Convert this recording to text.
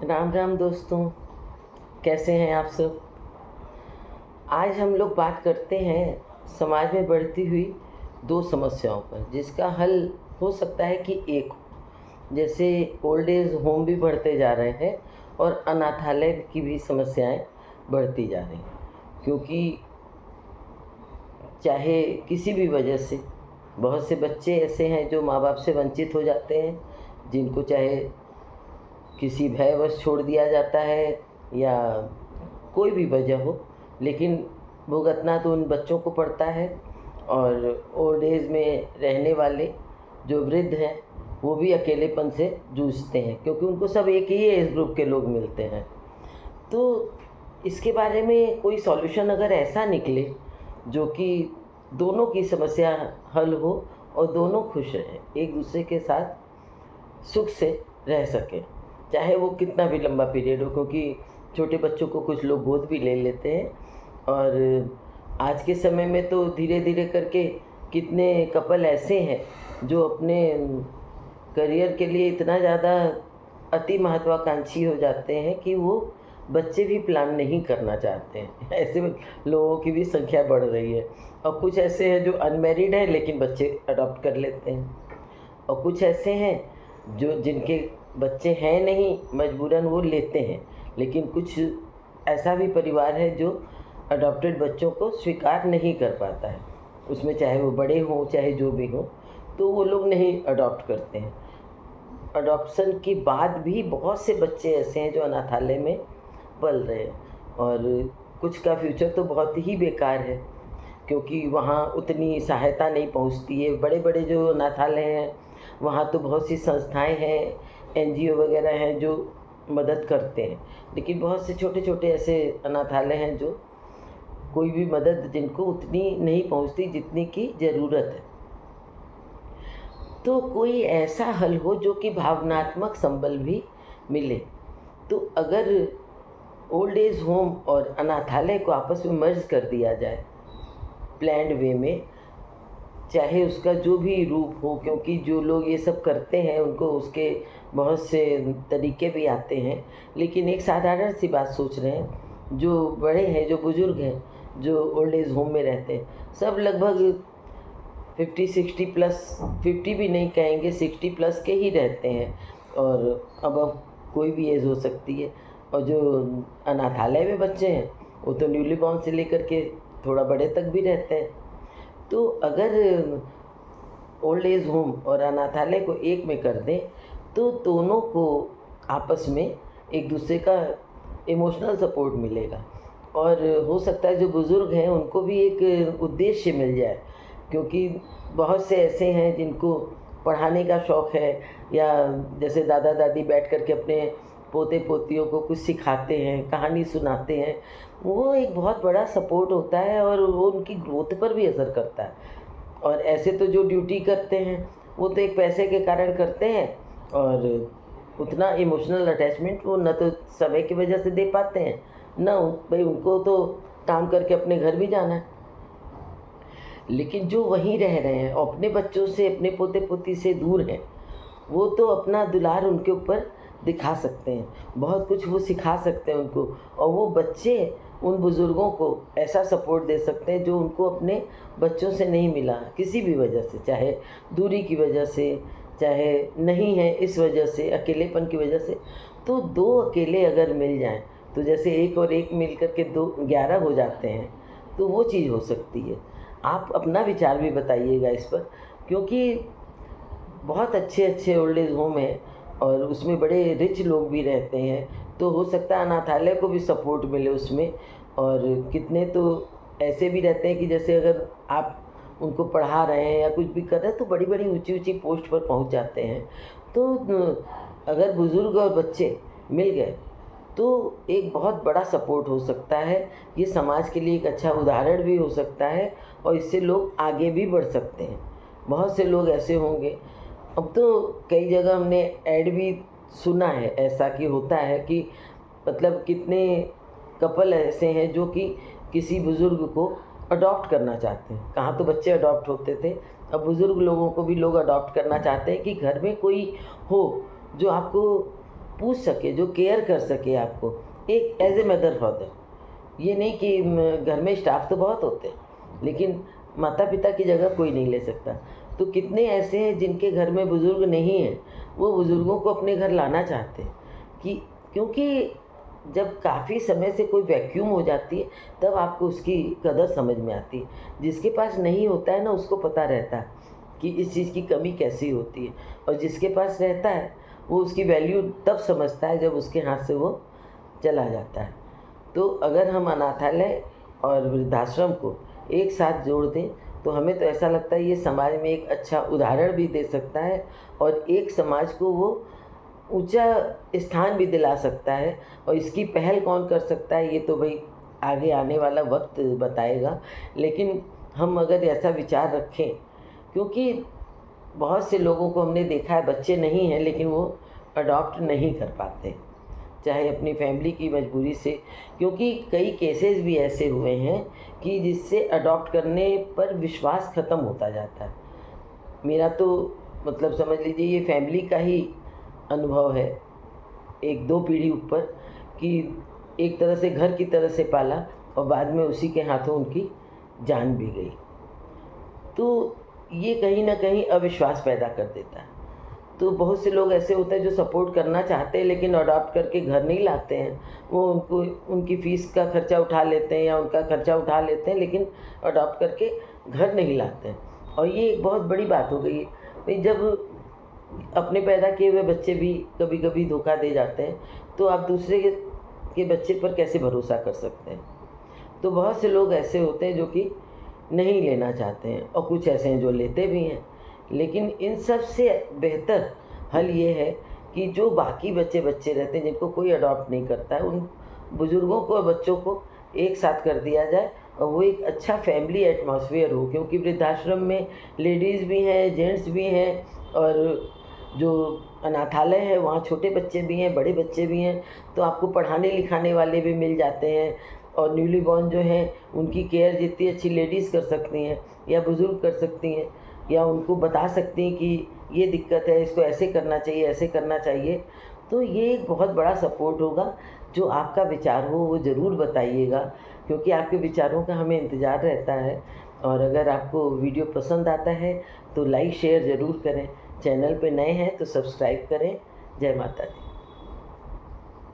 राम राम दोस्तों, कैसे हैं आप सब। आज हम लोग बात करते हैं समाज में बढ़ती हुई दो समस्याओं पर, जिसका हल हो सकता है कि एक हो। जैसे ओल्ड एज होम भी बढ़ते जा रहे हैं और अनाथालय की भी समस्याएं बढ़ती जा रही हैं, क्योंकि चाहे किसी भी वजह से बहुत से बच्चे ऐसे हैं जो माँ बाप से वंचित हो जाते हैं, जिनको चाहे किसी भयवश छोड़ दिया जाता है या कोई भी वजह हो, लेकिन भुगतना तो उन बच्चों को पड़ता है। और ओल्ड एज में रहने वाले जो वृद्ध हैं वो भी अकेलेपन से जूझते हैं, क्योंकि उनको सब एक ही एज ग्रुप के लोग मिलते हैं। तो इसके बारे में कोई सॉल्यूशन अगर ऐसा निकले जो कि दोनों की समस्या हल हो और दोनों खुश रहें, एक दूसरे के साथ सुख से रह सकें, चाहे वो कितना भी लंबा पीरियड हो, क्योंकि छोटे बच्चों को कुछ लोग गोद भी ले लेते हैं। और आज के समय में तो धीरे धीरे करके कितने कपल ऐसे हैं जो अपने करियर के लिए इतना ज़्यादा अति महत्वाकांक्षी हो जाते हैं कि वो बच्चे भी प्लान नहीं करना चाहते हैं। ऐसे लोगों की भी संख्या बढ़ रही है। और कुछ ऐसे हैं जो अनमैरिड हैं लेकिन बच्चे अडॉप्ट कर लेते हैं, और कुछ ऐसे हैं जो जिनके बच्चे हैं नहीं, मजबूरन वो लेते हैं। लेकिन कुछ ऐसा भी परिवार है जो अडॉप्टेड बच्चों को स्वीकार नहीं कर पाता है, उसमें चाहे वो बड़े हों चाहे जो भी हों, तो वो लोग नहीं अडॉप्ट करते हैं। अडॉप्शन के बाद भी बहुत से बच्चे ऐसे हैं जो अनाथालय में पल रहे हैं, और कुछ का फ्यूचर तो बहुत ही बेकार है, क्योंकि वहाँ उतनी सहायता नहीं पहुँचती है। बड़े बड़े जो अनाथालय हैं वहाँ तो बहुत सी संस्थाएं हैं, एनजीओ वगैरह हैं जो मदद करते हैं, लेकिन बहुत से छोटे छोटे ऐसे अनाथालय हैं जो कोई भी मदद जिनको उतनी नहीं पहुँचती जितनी की ज़रूरत है। तो कोई ऐसा हल हो जो कि भावनात्मक संबल भी मिले। तो अगर ओल्ड एज होम और अनाथालय को आपस में मर्ज कर दिया जाए प्लान्ड वे में, चाहे उसका जो भी रूप हो, क्योंकि जो लोग ये सब करते हैं उनको उसके बहुत से तरीके भी आते हैं, लेकिन एक साधारण सी बात सोच रहे हैं, जो बड़े हैं, जो बुज़ुर्ग हैं, जो ओल्ड एज होम में रहते हैं, सब लगभग 50-60 प्लस, 50 भी नहीं कहेंगे, 60 प्लस के ही रहते हैं। और अब कोई भी एज हो सकती है। और जो अनाथालय में बच्चे हैं वो तो न्यूली बॉर्न से लेकर के थोड़ा बड़े तक भी रहते हैं। तो अगर ओल्ड एज होम और अनाथालय को एक में कर दें तो दोनों को आपस में एक दूसरे का इमोशनल सपोर्ट मिलेगा, और हो सकता है जो बुज़ुर्ग हैं उनको भी एक उद्देश्य मिल जाए, क्योंकि बहुत से ऐसे हैं जिनको पढ़ाने का शौक़ है, या जैसे दादा दादी बैठ कर के अपने पोते पोतियों को कुछ सिखाते हैं, कहानी सुनाते हैं, वो एक बहुत बड़ा सपोर्ट होता है और वो उनकी ग्रोथ पर भी असर करता है। और ऐसे तो जो ड्यूटी करते हैं वो तो एक पैसे के कारण करते हैं, और उतना इमोशनल अटैचमेंट वो न तो समय की वजह से दे पाते हैं, न भाई उनको तो काम करके अपने घर भी जाना है। लेकिन जो वहीं रह रहे हैं और अपने बच्चों से, अपने पोते पोती से दूर हैं, वो तो अपना दुलार उनके ऊपर दिखा सकते हैं, बहुत कुछ वो सिखा सकते हैं उनको, और वो बच्चे उन बुज़ुर्गों को ऐसा सपोर्ट दे सकते हैं जो उनको अपने बच्चों से नहीं मिला किसी भी वजह से, चाहे दूरी की वजह से, चाहे नहीं है इस वजह से, अकेलेपन की वजह से। तो दो अकेले अगर मिल जाएं तो जैसे एक और एक मिल कर के 11 हो जाते हैं, तो वो चीज़ हो सकती है। आप अपना विचार भी बताइएगा इस पर, क्योंकि बहुत अच्छे अच्छे ओल्ड एज होम हैं और उसमें बड़े रिच लोग भी रहते हैं, तो हो सकता है अनाथालय को भी सपोर्ट मिले उसमें। और कितने तो ऐसे भी रहते हैं कि जैसे अगर आप उनको पढ़ा रहे हैं या कुछ भी कर रहे हैं तो बड़ी बड़ी ऊंची ऊंची पोस्ट पर पहुंच जाते हैं। तो अगर बुज़ुर्ग और बच्चे मिल गए तो एक बहुत बड़ा सपोर्ट हो सकता है, ये समाज के लिए एक अच्छा उदाहरण भी हो सकता है, और इससे लोग आगे भी बढ़ सकते हैं। बहुत से लोग ऐसे होंगे, अब तो कई जगह हमने ऐड भी सुना है ऐसा कि होता है कि मतलब कितने कपल ऐसे हैं जो कि किसी बुज़ुर्ग को अडॉप्ट करना चाहते हैं। कहाँ तो बच्चे अडॉप्ट होते थे, अब बुज़ुर्ग लोगों को भी लोग अडॉप्ट करना चाहते हैं कि घर में कोई हो जो आपको पूछ सके, जो केयर कर सके आपको, एक एज ए मदर फादर। ये नहीं कि घर में स्टाफ तो बहुत होते हैं लेकिन माता पिता की जगह कोई नहीं ले सकता। तो कितने ऐसे हैं जिनके घर में बुज़ुर्ग नहीं हैं, वो बुज़ुर्गों को अपने घर लाना चाहते हैं कि क्योंकि जब काफ़ी समय से कोई वैक्यूम हो जाती है तब आपको उसकी कदर समझ में आती है। जिसके पास नहीं होता है ना, उसको पता रहता है कि इस चीज़ की कमी कैसी होती है, और जिसके पास रहता है वो उसकी वैल्यू तब समझता है जब उसके हाथ से वो चला जाता है। तो अगर हम अनाथालय और वृद्धाश्रम को एक साथ जोड़ दें तो हमें तो ऐसा लगता है ये समाज में एक अच्छा उदाहरण भी दे सकता है और एक समाज को वो ऊंचा स्थान भी दिला सकता है। और इसकी पहल कौन कर सकता है ये तो भाई आगे आने वाला वक्त बताएगा। लेकिन हम अगर ऐसा विचार रखें, क्योंकि बहुत से लोगों को हमने देखा है बच्चे नहीं हैं लेकिन वो अडॉप्ट नहीं कर पाते, चाहे अपनी फैमिली की मजबूरी से, क्योंकि कई केसेस भी ऐसे हुए हैं कि जिससे अडॉप्ट करने पर विश्वास ख़त्म होता जाता है। मेरा तो मतलब समझ लीजिए ये फैमिली का ही अनुभव है, एक दो पीढ़ी ऊपर, कि एक तरह से घर की तरह से पाला और बाद में उसी के हाथों उनकी जान भी गई। तो ये कहीं न कहीं अविश्वास पैदा कर देता है। तो बहुत से लोग ऐसे होते हैं जो सपोर्ट करना चाहते हैं लेकिन अडॉप्ट करके घर नहीं लाते हैं। वो उनको उनकी फ़ीस का खर्चा उठा लेते हैं या उनका खर्चा उठा लेते हैं लेकिन अडॉप्ट करके घर नहीं लाते हैं। और ये एक बहुत बड़ी बात हो गई है भाई, जब अपने पैदा किए हुए बच्चे भी कभी कभी धोखा दे जाते हैं तो आप दूसरे के बच्चे पर कैसे भरोसा कर सकते हैं। तो बहुत से लोग ऐसे होते हैं जो कि नहीं लेना चाहते हैं और कुछ ऐसे हैं जो लेते भी हैं। लेकिन इन सब से बेहतर हल ये है कि जो बाकी बच्चे रहते हैं जिनको कोई अडॉप्ट नहीं करता है, उन बुज़ुर्गों को और बच्चों को एक साथ कर दिया जाए और वो एक अच्छा फैमिली एटमॉस्फेयर हो। क्योंकि वृद्धाश्रम में लेडीज़ भी हैं, जेंट्स भी हैं, और जो अनाथालय है वहाँ छोटे बच्चे भी हैं, बड़े बच्चे भी हैं। तो आपको पढ़ाने लिखाने वाले भी मिल जाते हैं और न्यूली बॉर्न जो हैं उनकी केयर जितनी अच्छी लेडीज़ कर सकती हैं या बुज़ुर्ग कर सकती हैं, या उनको बता सकती हैं कि ये दिक्कत है, इसको ऐसे करना चाहिए, ऐसे करना चाहिए। तो ये एक बहुत बड़ा सपोर्ट होगा। जो आपका विचार हो वो ज़रूर बताइएगा, क्योंकि आपके विचारों का हमें इंतज़ार रहता है। और अगर आपको वीडियो पसंद आता है तो लाइक शेयर ज़रूर करें। चैनल पे नए हैं तो सब्सक्राइब करें। जय माता दी।